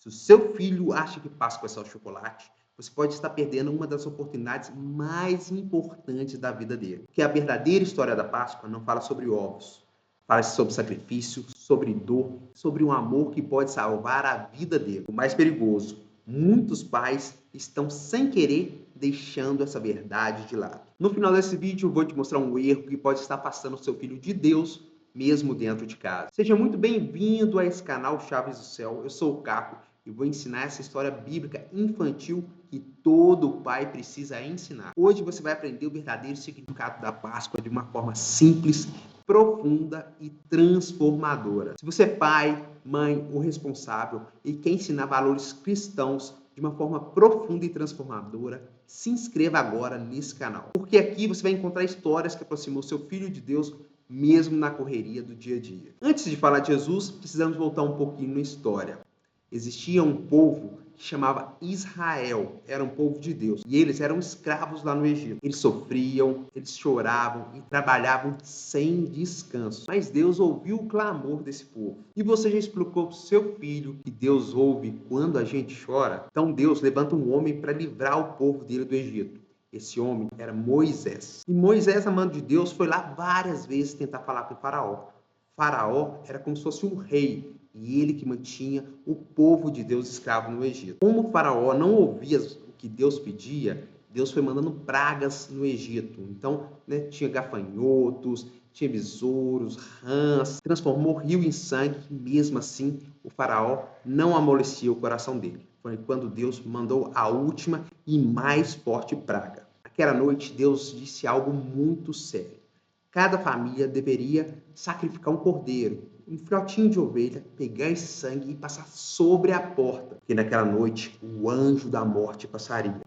Se o seu filho acha que Páscoa é só chocolate, você pode estar perdendo uma das oportunidades mais importantes da vida dele. Porque a verdadeira história da Páscoa não fala sobre ovos, fala sobre sacrifício, sobre dor, sobre um amor que pode salvar a vida dele. O mais perigoso, muitos pais estão sem querer deixando essa verdade de lado. No final desse vídeo eu vou te mostrar um erro que pode estar afastando o seu filho de Deus, mesmo dentro de casa. Seja muito bem-vindo a esse canal Chaves do Céu. Eu sou o Caco e vou ensinar essa história bíblica infantil que todo pai precisa ensinar. Hoje você vai aprender o verdadeiro significado da Páscoa de uma forma simples, profunda e transformadora. Se você é pai, mãe ou responsável e quer ensinar valores cristãos de uma forma profunda e transformadora, se inscreva agora nesse canal. Porque aqui você vai encontrar histórias que aproximam o seu filho de Deus mesmo na correria do dia a dia. Antes de falar de Jesus, precisamos voltar um pouquinho na história. Existia um povo que chamava Israel, era um povo de Deus, e eles eram escravos lá no Egito. Eles sofriam, eles choravam e trabalhavam sem descanso. Mas Deus ouviu o clamor desse povo. E você já explicou para o seu filho que Deus ouve quando a gente chora? Então Deus levanta um homem para livrar o povo dele do Egito. Esse homem era Moisés. E Moisés, amando de Deus, foi lá várias vezes tentar falar com o faraó. Faraó era como se fosse um rei, e ele que mantinha o povo de Deus escravo no Egito. Como o faraó não ouvia o que Deus pedia, Deus foi mandando pragas no Egito. Então, tinha gafanhotos, tinha besouros, rãs, transformou o rio em sangue, e mesmo assim o faraó não amolecia o coração dele. Foi quando Deus mandou a última e mais forte praga. Aquela noite, Deus disse algo muito sério. Cada família deveria sacrificar um cordeiro, um filhotinho de ovelha, pegar esse sangue e passar sobre a porta, porque naquela noite o anjo da morte passaria.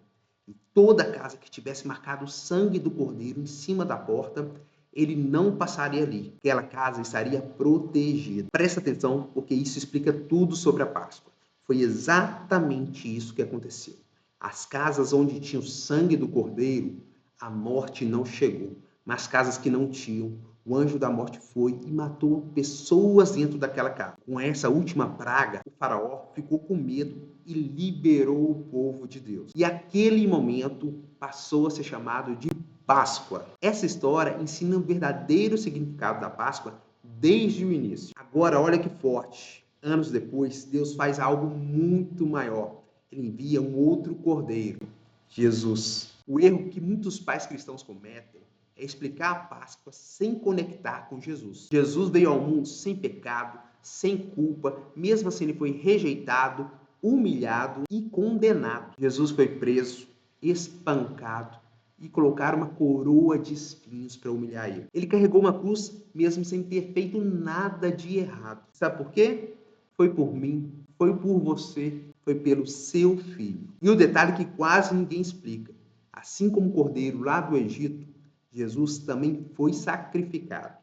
E toda casa que tivesse marcado o sangue do cordeiro em cima da porta, ele não passaria ali. Aquela casa estaria protegida. Presta atenção, porque isso explica tudo sobre a Páscoa. Foi exatamente isso que aconteceu. As casas onde tinha o sangue do cordeiro, a morte não chegou. Mas casas que não tinham, o anjo da morte foi e matou pessoas dentro daquela casa. Com essa última praga, o faraó ficou com medo e liberou o povo de Deus. E aquele momento passou a ser chamado de Páscoa. Essa história ensina o verdadeiro significado da Páscoa desde o início. Agora, olha que forte. Anos depois, Deus faz algo muito maior. Ele envia um outro cordeiro, Jesus. O erro que muitos pais cristãos cometem é explicar a Páscoa sem conectar com Jesus. Jesus veio ao mundo sem pecado, sem culpa, mesmo assim ele foi rejeitado, humilhado e condenado. Jesus foi preso, espancado e colocaram uma coroa de espinhos para humilhar ele. Ele carregou uma cruz mesmo sem ter feito nada de errado. Sabe por quê? Foi por mim, foi por você, foi pelo seu filho. E o detalhe que quase ninguém explica. Assim como o cordeiro lá do Egito, Jesus também foi sacrificado.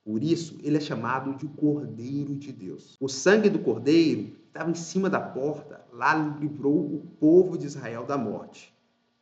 Por isso, ele é chamado de Cordeiro de Deus. O sangue do cordeiro que estava em cima da porta, lá livrou o povo de Israel da morte.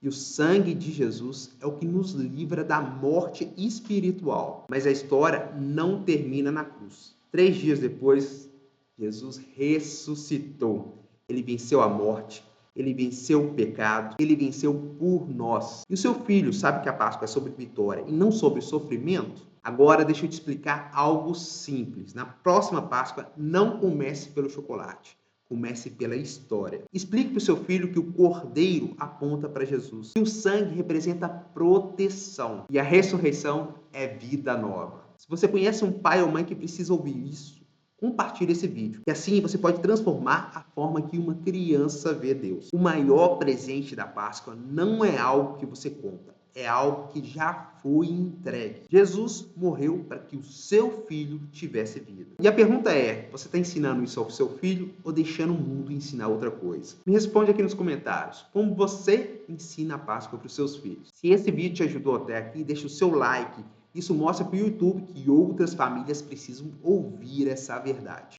E o sangue de Jesus é o que nos livra da morte espiritual. Mas a história não termina na cruz. 3 dias depois, Jesus ressuscitou. Ele venceu a morte. Ele venceu o pecado, ele venceu por nós. E o seu filho sabe que a Páscoa é sobre vitória e não sobre sofrimento? Agora deixa eu te explicar algo simples. Na próxima Páscoa, não comece pelo chocolate. Comece pela história. Explique para o seu filho que o cordeiro aponta para Jesus. Que o sangue representa proteção. E a ressurreição é vida nova. Se você conhece um pai ou mãe que precisa ouvir isso, compartilhe esse vídeo, que assim você pode transformar a forma que uma criança vê Deus. O maior presente da Páscoa não é algo que você compra, é algo que já foi entregue. Jesus morreu para que o seu filho tivesse vida. E a pergunta é, você está ensinando isso ao seu filho ou deixando o mundo ensinar outra coisa? Me responde aqui nos comentários, como você ensina a Páscoa para os seus filhos. Se esse vídeo te ajudou até aqui, deixa o seu like. Isso mostra para o YouTube que outras famílias precisam ouvir essa verdade.